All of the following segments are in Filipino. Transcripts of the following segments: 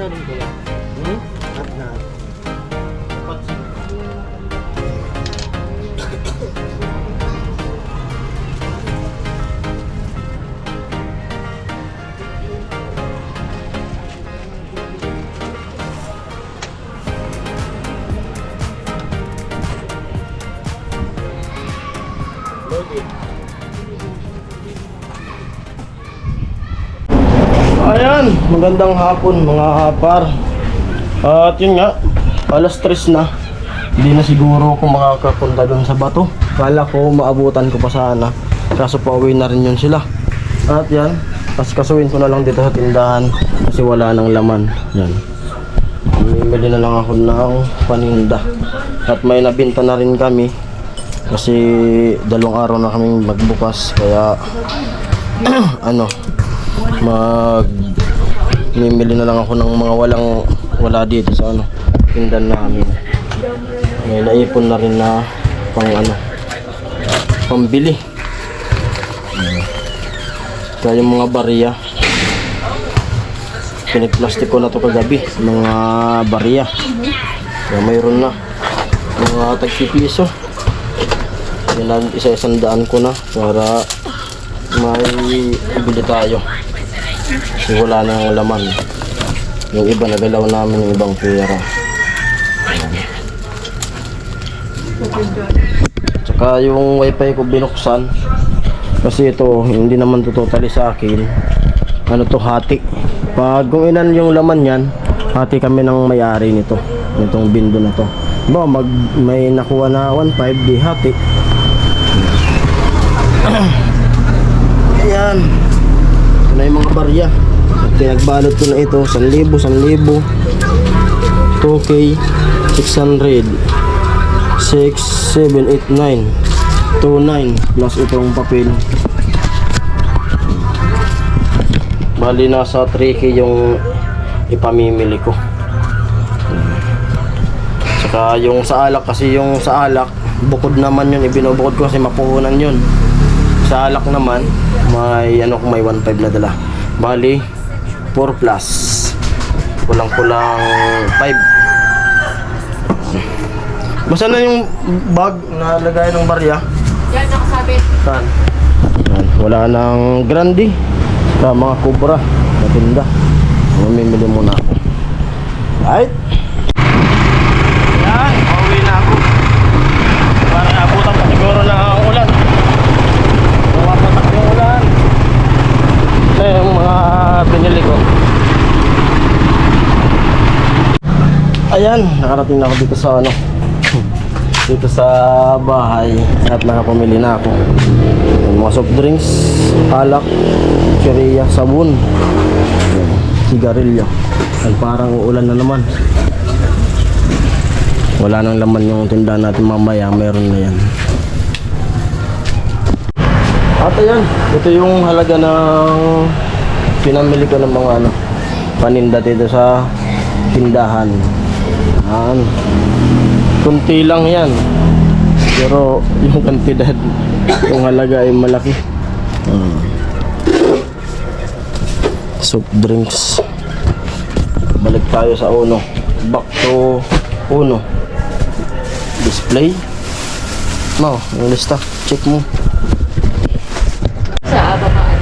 rin ko lang. At na. Ayan, magandang hapon mga hapar. At yun nga, alas 3 na. Hindi na siguro ako makakapunta dun sa bato. Kala ko maabutan ko pa sana. Kaso pauwi na rin yun sila. At yan, kasuin ko na lang dito sa tindahan kasi wala nang laman. Yan. Bumili na lang ako ng paninda. At may nabinta na rin kami kasi 2 araw na kaming magbukas. Kaya mimili na lang ako ng mga wala dito sa tindahan namin. May naipon na rin na pambili. Kaya yung mga bariya, pinagplastic ko na to kagabi, mga bariya. Kaya mayroon na mga tagpipiso. Yan, isa-isandaan ko na para may bili tayo. Kasi wala nang laman. Yung iba nagalaw namin yung ibang pera. Tsaka yung wifi ko binuksan kasi ito hindi naman to totally sa akin. Hati. Pag kung ilan yung laman yan, hati kami ng may-ari nitong bindo na to. May nakuha na 1.5 di hati. Ayan, ito na yung mga barya. Pinagbalot ko na ito 1,000, 2K, 600, 6, 7, 8, 9, 29 plus itong papel. Bali nasa 3K yung ipamimili ko. Saka yung sa alak, kasi yung sa alak bukod naman yun, ibinubukod ko kasi mapuhunan yun. Sa alak naman may may 1.5 na dala. Bali 4 plus kulang-kulang 5. Basta na yung bag na lagay ng barya. Yan, nakasabit. Saan? Yan. Wala nang grande sa mga kubra na tinda. Mamimili muna ako. Right? Yan, pauwi na ako. Para abutan pa siguro na ang ulan. Pumapatak yung ulan. Ito yung mga binili ko. Ayan, nakarating na ako dito sa dito sa bahay at nakapamili na ako. Mga soft drinks, alak, cheria, sabon, sigarilyo. At parang uulan na naman. Wala nang laman yung tindahan natin mamaya, meron na yan. At ayan, ito yung halaga ng pinamili ko ng mga paninda dito sa tindahan. Kunti lang yan, pero yung kantidad, yung halaga ay malaki. Soft drinks. Balik tayo sa uno. Back to uno. Display. Yung lista, check mo. Sa babaan.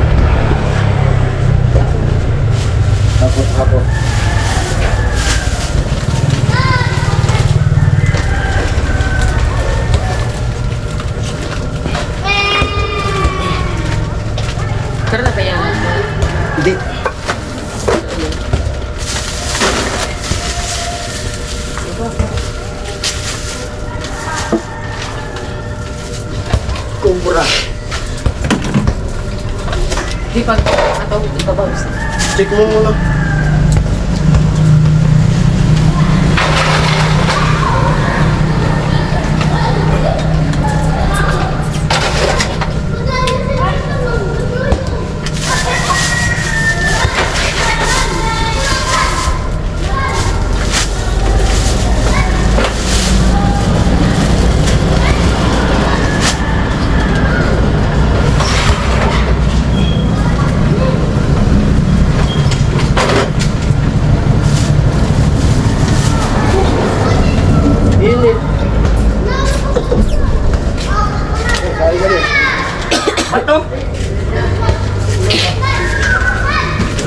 Hapon. Tara na ba yan? Hindi. Kumbura. Di pag ataw, ibabaws. Check mo muna.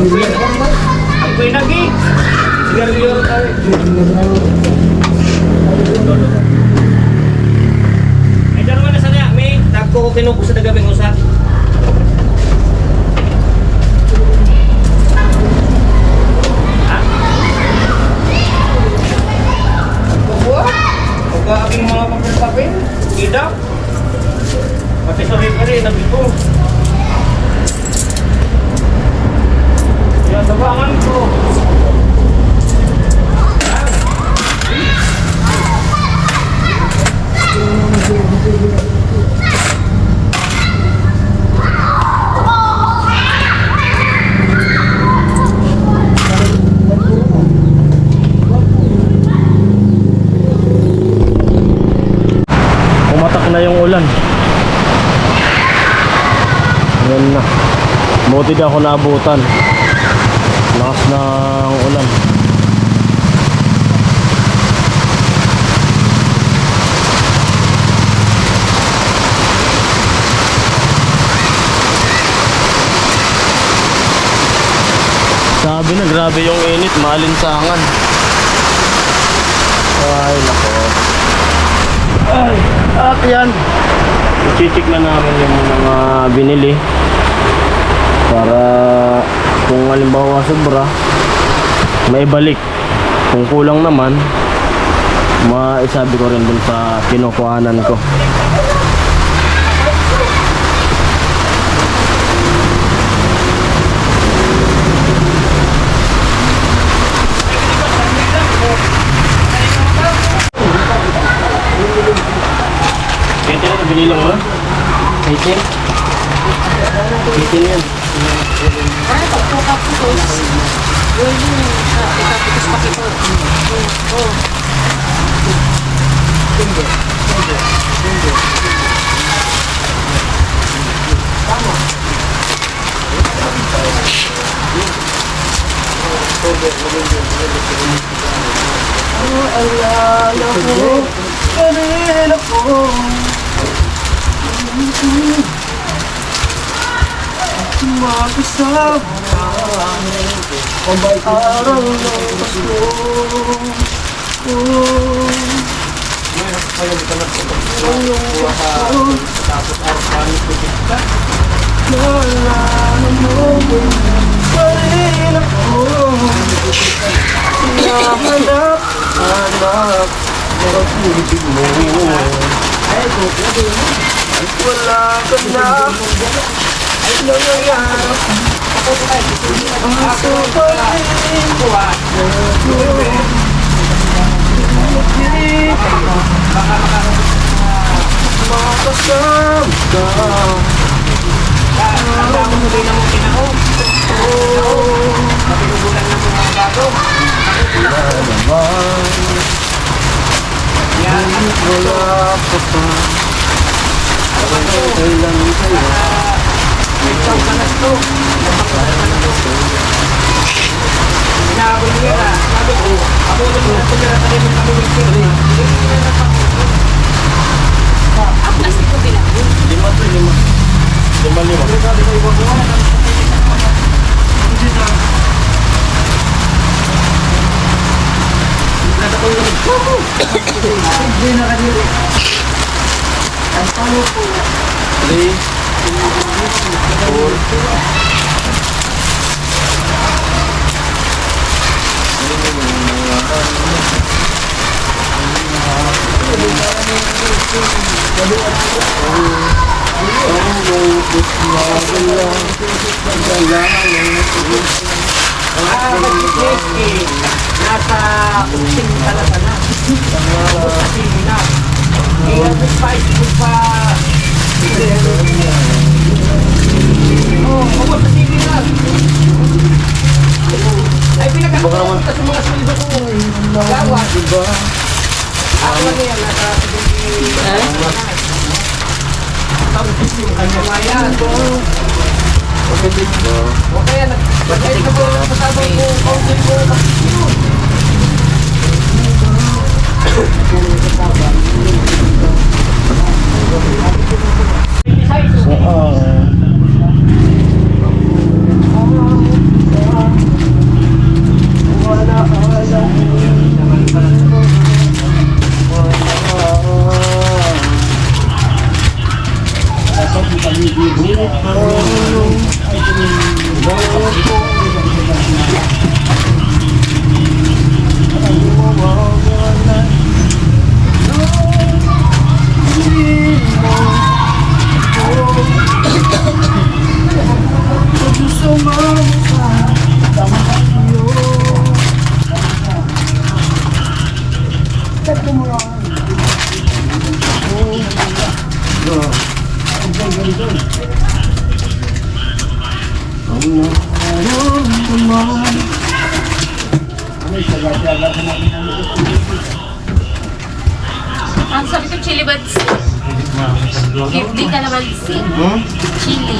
Ako'y lagi. Sigarilyo tayo. Ay, daro na sa niya. May tagko ko kinupo sa dagabing usa. Pagka-aking mga papel-papel, idak. Pati sa referee, nabito. Yan, tabangan ko. Pumatak na yung ulan. Yan na. Buti di ako naabutan. Lakas ng ulan. Sabi na grabe yung init, maalinsangan. Ay, nako. Ay, at yan. I-check na namin yung mga binili. Para kung halimbawa sobra, may balik. Kung kulang naman, maisabi ko rin dun sa kinukuhanan ko. Binili mo na? 18? 18 yan. Ay, pagkakapos. Yun yung ikapos pakito. Oo. Alala ko, kanina ko. Mag-isama ang araw ng Pasko. Naalala mo pa rin ako. Hinahanap, hanap ang ibig mo. Wala ka na. Nangyayarap ang sabahin ko. Makasama ka. Wala ka pa. Kailan kaya ikaw ka na ito. Inaabot niya na. Sabi ko, ako na ito na tayo ng kamimik ko. Ang plastic ko bilang. Nasa usin talaga na. Tapos sa sili na. Ang spice ko pa. Oo, ako sa sili na. Ay, pinagkakaroon ka sa mga sweldo ko. Gawa. Ako na yan, nasa 70. Tapos yung kanyang ayan. Okay, nag-pagkain na po sa tabang ko. Kauntin ko. Ang sabi ko, chili buds. Hindi ka na buds. Chili.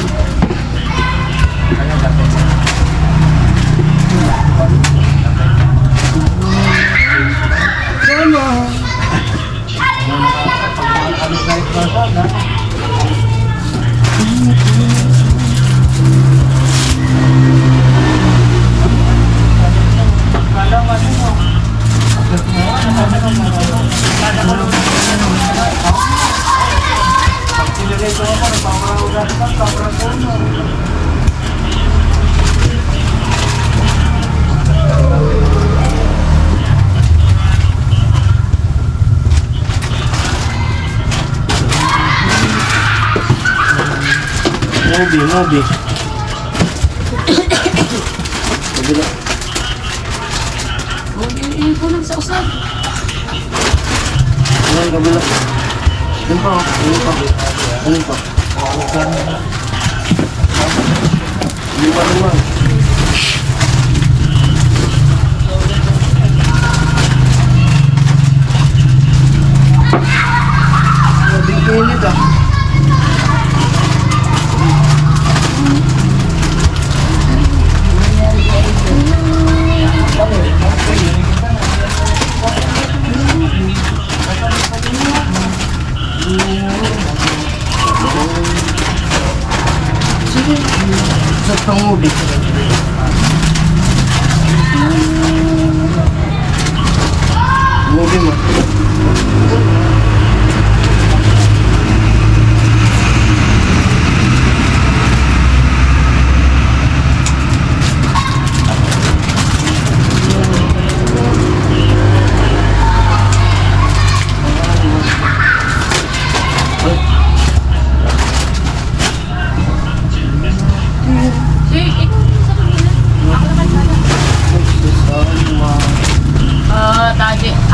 Mobi. Kabila. Hindi ko lang sa usap. Ayan, kabila. Yan pa, Ano pa? Lima. Mabing init ah. Sa pangubi. Ngubi mo.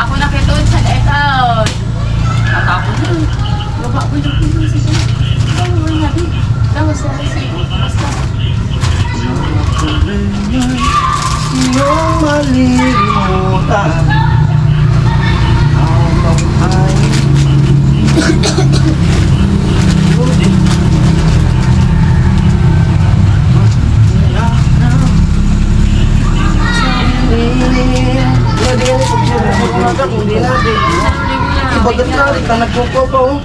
Ako nakituon sa etaw. Atapos na. Baba ko yung pinong siya. Tawa nga di. Tawa sa basta. Iyong malilimutan ang kamay. Ibagat na rin ka nagkuko pa oh.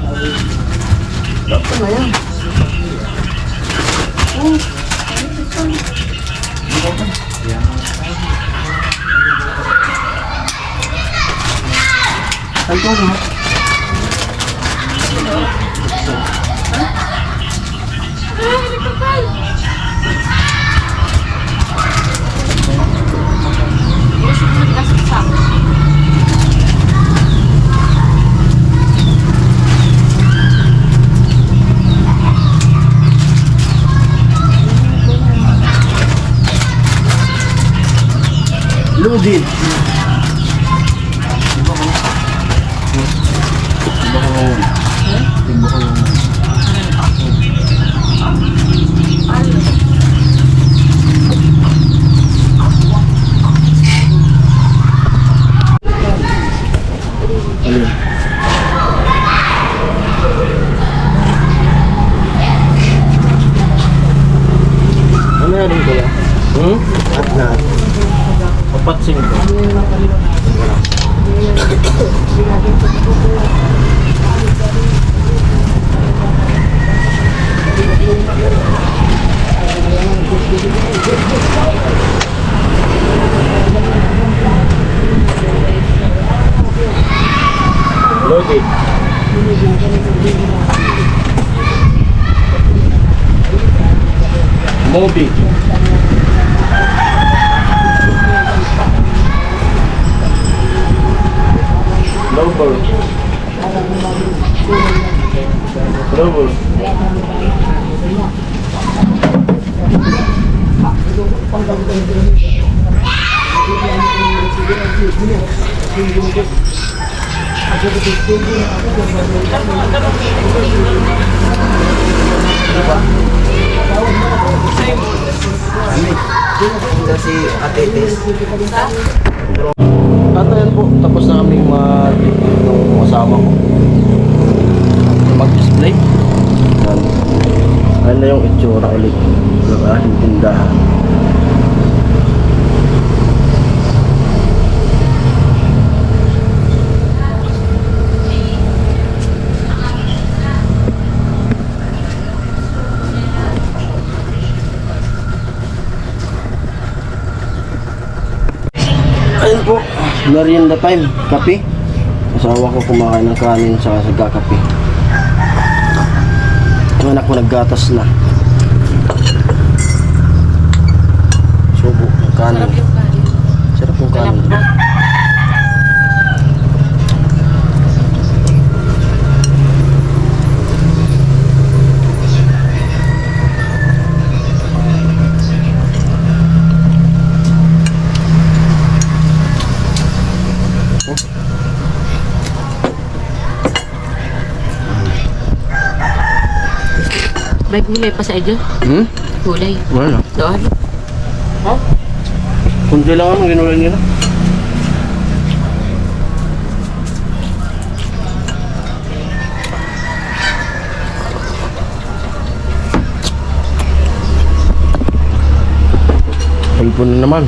Dapat na yan. Ay, ito mo. Ludin. Ano yan kuya? At na. Apat 5. Loaded. Movie. Lover. Lover. Ito si Ate Tess. At ayan po, tapos na kaming mag-trip ng kasama ko. Mag-display. Ayan. Ayan na yung itsura ulit ng aking tindahan. Ayun po, merienda time, kape. Asawa ko kumakain ng kanin sa gakape. Ang anak ko naggatas na. Subo ng kanin. Sarap yung kanin. Sarap yung kanin. Malambot. May gulay pa sa inyo? Gulay. Wala. Doon? Ha? Kunti lang ang ginulay nila. Ipon na naman.